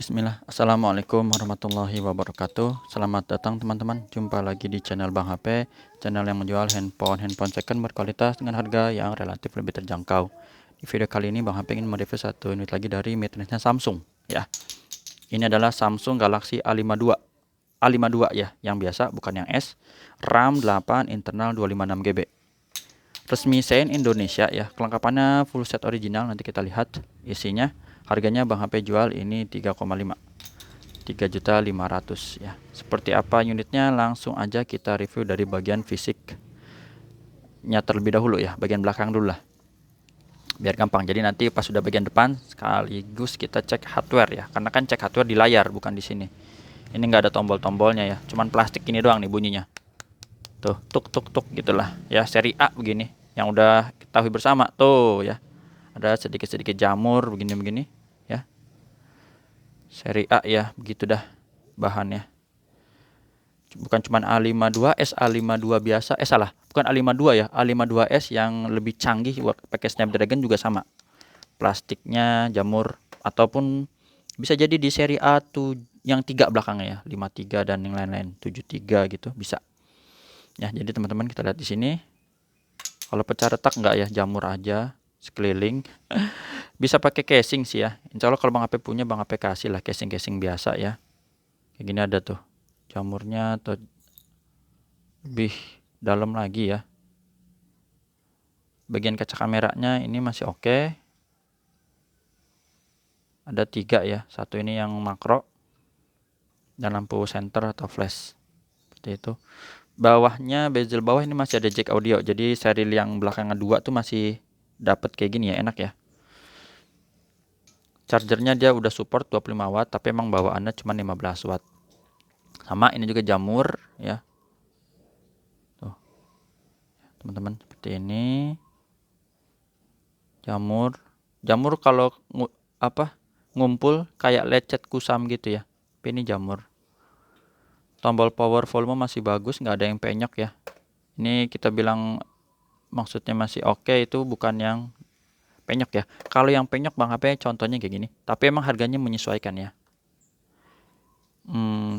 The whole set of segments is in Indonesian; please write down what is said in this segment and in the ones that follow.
Bismillah, Assalamualaikum warahmatullahi wabarakatuh. Selamat datang teman-teman, jumpa lagi di channel Bang HP, channel yang menjual handphone second berkualitas dengan harga yang relatif lebih terjangkau. Di video kali ini Bang HP ingin mereview satu unit lagi dari made-nya Samsung ya. Ini adalah Samsung Galaxy A52. A52 ya, yang biasa bukan yang S. RAM 8, internal 256 GB. Resmi Sein Indonesia ya. Kelengkapannya full set original, nanti kita lihat isinya. Harganya Bang HP jual ini 3,5. 3.500.000 ya. Seperti apa unitnya, langsung aja kita review dari bagian fisiknya terlebih dahulu ya, bagian belakang dulu lah. Biar gampang. Jadi nanti pas sudah bagian depan sekaligus kita cek hardware ya. Karena kan cek hardware di layar bukan di sini. Ini nggak ada tombol-tombolnya ya. Cuman plastik ini doang nih bunyinya. Tuh, tuk tuk tuk gitulah ya, seri A begini. Yang udah ketahui bersama tuh ya. Ada sedikit-sedikit jamur begini-begini ya. Seri A ya, begitu dah bahannya. Bukan cuma A52S, A52 biasa. Salah, bukan A52 ya, A52S yang lebih canggih pakai Snapdragon juga sama. Plastiknya jamur ataupun bisa jadi di seri A tuh yang 3 belakangnya ya, 53 dan yang lain-lain, 73 gitu bisa. Ya, jadi teman-teman kita lihat di sini. Kalau pecah retak enggak ya, jamur aja sekeliling. Bisa pakai casing sih ya. Insya Allah kalau Bang HP punya, Bang HP kasih lah casing-casing biasa ya. Kayak gini ada tuh jamurnya atau lebih dalam lagi ya. Bagian kaca kameranya ini masih oke. Ada 3 ya. Satu ini yang makro dan lampu senter atau flash. Seperti itu. Bawahnya, bezel bawah ini masih ada jack audio. Jadi serial yang belakangan 2 tuh masih dapat kayak gini ya, enak ya. Chargernya dia udah support 25 watt, tapi emang bawaannya cuma 15 watt. Sama ini juga jamur ya. Tuh. Teman-teman, seperti ini. Jamur kalau ngumpul kayak lecet kusam gitu ya. Tapi ini jamur. Tombol power volume masih bagus, nggak ada yang penyok ya. Ini kita bilang maksudnya masih oke, itu bukan yang penyok ya. Kalau yang penyok Bang HP contohnya kayak gini. Tapi emang harganya menyesuaikan ya.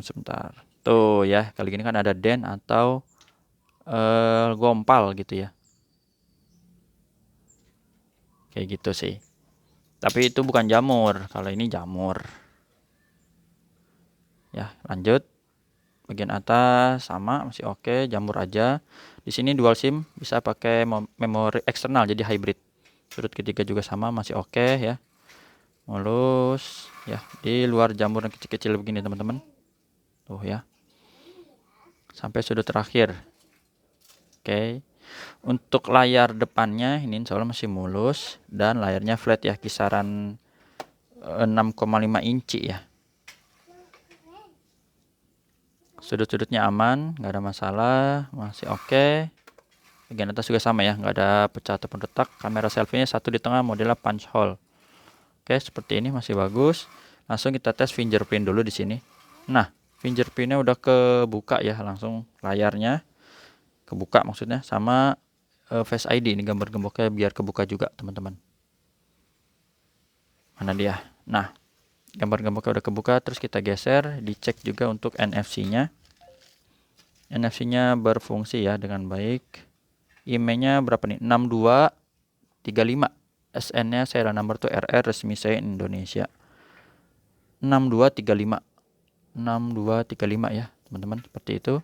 Sebentar. Tuh ya, kali gini kan ada den atau gompal gitu ya. Kayak gitu sih. Tapi itu bukan jamur. Kalau ini jamur. Ya, lanjut. Bagian atas sama masih oke, jamur aja. Di sini dual SIM, bisa pakai memori eksternal jadi hybrid. Sudut ketiga juga sama, masih oke ya. Mulus ya. Di luar jamur yang kecil-kecil begini teman-teman. Tuh ya. Sampai sudut terakhir. Oke. Untuk layar depannya ini insya Allah masih mulus dan layarnya flat ya, kisaran 6,5 inci ya. Sudut-sudutnya aman, nggak ada masalah, masih oke. Bagian atas juga sama ya, nggak ada pecah ataupun retak. Kamera selfie-nya satu di tengah, modelnya punch hole. Oke, seperti ini masih bagus. Langsung kita tes fingerprint dulu di sini. Nah, fingerprintnya udah kebuka ya, langsung layarnya kebuka maksudnya, sama Face ID ini gambar gemboknya biar kebuka juga teman-teman. Mana dia? Nah, gambar gemboknya udah kebuka, terus kita geser, dicek juga untuk NFC-nya. NFC-nya berfungsi ya dengan baik. IMEI-nya berapa nih? 6235. SN-nya serial number tuh RR resmi Sein Indonesia. 6235. 6235 ya, teman-teman, seperti itu.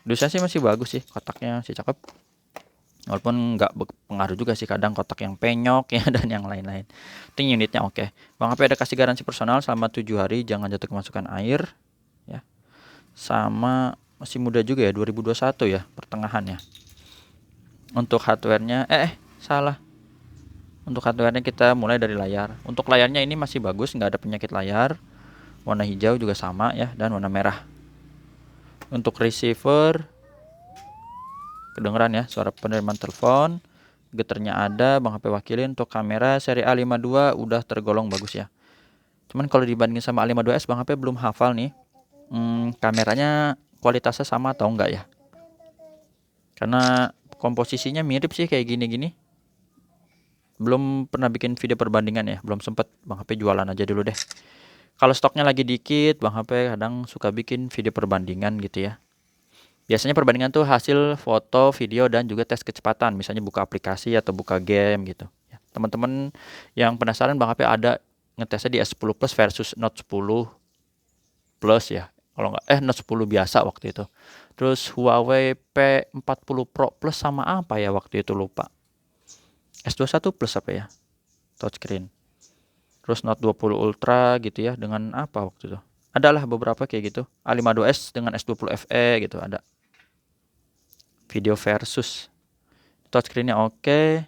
Dusnya sih masih bagus sih, kotaknya sih cakep. Walaupun nggak berpengaruh juga sih kadang kotak yang penyok ya dan yang lain-lain. Penting unitnya oke. Bang HP ada kasih garansi personal selama 7 hari, jangan jatuh kemasukan air ya. Sama masih muda juga ya, 2021 ya pertengahannya. Untuk hardware-nya salah. Untuk hardware-nya kita mulai dari layar. Untuk layarnya ini masih bagus, nggak ada penyakit layar. Warna hijau juga sama ya, dan warna merah. Untuk receiver kedengeran ya suara penerimaan telepon, getarnya ada, Bang HP wakilin. Untuk kamera seri A52 udah tergolong bagus ya. Cuman kalau dibandingin sama A52s, Bang HP belum hafal nih kameranya kualitasnya sama atau enggak ya. Karena komposisinya mirip sih kayak gini-gini. Belum pernah bikin video perbandingan ya, belum sempet. Bang HP jualan aja dulu deh. Kalau stoknya lagi dikit, Bang HP kadang suka bikin video perbandingan gitu ya. Biasanya perbandingan tuh hasil foto, video, dan juga tes kecepatan. Misalnya buka aplikasi atau buka game gitu. Ya, teman-teman yang penasaran, Bang HP ada ngetesnya di S10 Plus versus Note 10 Plus ya. Kalau nggak, Note 10 biasa waktu itu. Terus Huawei P40 Pro Plus sama apa ya waktu itu lupa. S21 Plus apa ya? Touchscreen. Terus Note 20 Ultra gitu ya, dengan apa waktu itu? Adalah beberapa kayak gitu. A52s dengan S20 FE gitu ada. Video versus. Touchscreen-nya oke.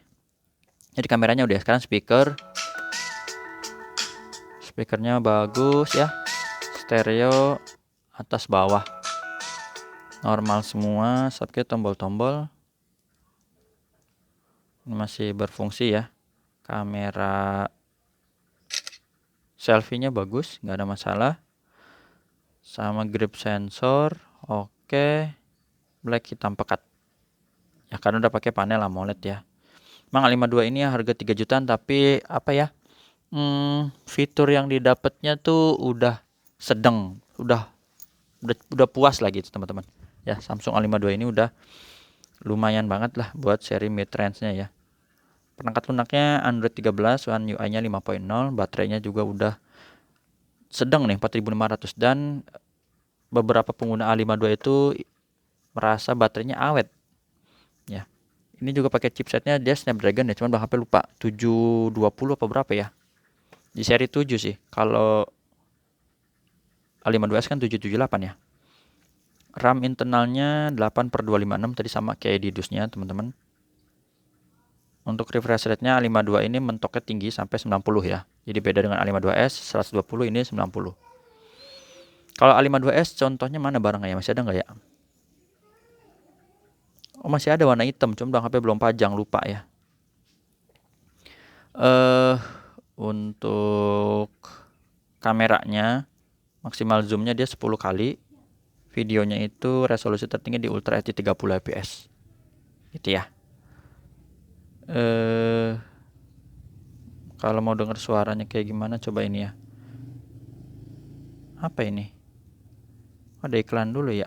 Jadi kameranya udah, sekarang speakernya bagus ya. Stereo atas bawah. Normal semua, subnya tombol-tombol. Ini masih berfungsi ya. Kamera selfie-nya bagus, nggak ada masalah. Sama grip sensor, oke. Black hitam pekat. Ya karena udah pakai panel AMOLED ya. Emang A52 ini ya harga 3 jutaan, tapi apa ya? Fitur yang didapatnya tuh udah sedang, udah puas lah gitu teman-teman. Ya, Samsung A52 ini udah lumayan banget lah buat seri mid range-nya ya. Perangkat lunaknya Android 13, One UI-nya 5.0, baterainya juga udah sedang nih 4500, dan beberapa pengguna A52 itu merasa baterainya awet. Ya. Ini juga pakai chipsetnya dia Snapdragon ya, cuman Bang HP lupa 720 apa berapa ya. Di seri 7 sih. Kalau A52s kan 778 ya. RAM internalnya 8/256 tadi sama kayak di dusnya teman-teman. Untuk refresh rate-nya A52 ini mentoknya tinggi sampai 90 ya. Jadi beda dengan A52s 120, ini 90. Kalau A52s contohnya mana barangnya? Masih ada nggak ya? Oh, masih ada warna hitam, cuma Bang HP belum pajang, lupa ya. Untuk kameranya maksimal zoomnya dia 10 kali. Videonya itu resolusi tertinggi di Ultra HD 30 fps. Gitu ya. Kalau mau denger suaranya kayak gimana, coba ini ya. Apa ini? Ada iklan dulu ya.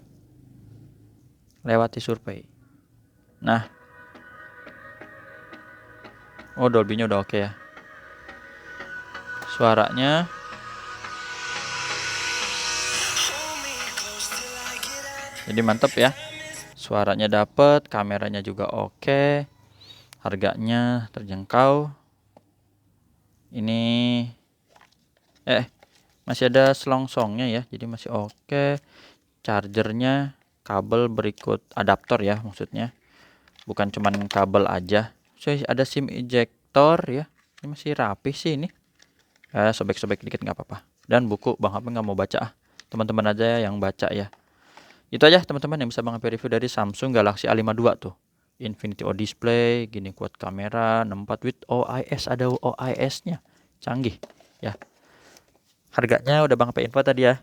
Lewati survei. Nah. Oh, Dolby-nya udah oke ya. Suaranya jadi mantep ya. Suaranya dapet, kameranya juga oke. Harganya terjangkau. Ini masih ada selongsongnya ya, jadi masih oke. Chargernya kabel berikut adaptor ya maksudnya, bukan cuman kabel aja. So, ada SIM ejector ya. Ini masih rapi sih ini. Sobek-sobek dikit nggak apa-apa. Dan buku Bang HP nggak mau baca, teman-teman aja yang baca ya. Itu aja teman-teman yang bisa Bang HP review dari Samsung Galaxy A52 tuh. Infinity O display, gini quad kamera, 64 with OIS, ada OIS-nya. Canggih ya. Harganya udah Bang HP info tadi ya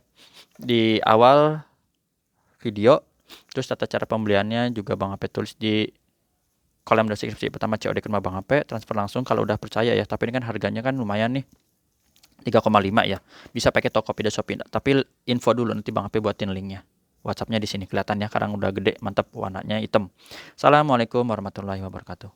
di awal video. Terus tata cara pembeliannya juga Bang HP tulis di kolom deskripsi. Pertama COD ke rumah Bang HP, transfer langsung kalau udah percaya ya. Tapi ini kan harganya kan lumayan nih, 3,5 ya. Bisa pakai Tokopedia, Shopee. Tapi info dulu, nanti Bang HP buatin linknya. WhatsApp-nya di sini kelihatan ya, sekarang udah gede, mantap, warnanya hitam. Assalamualaikum warahmatullahi wabarakatuh.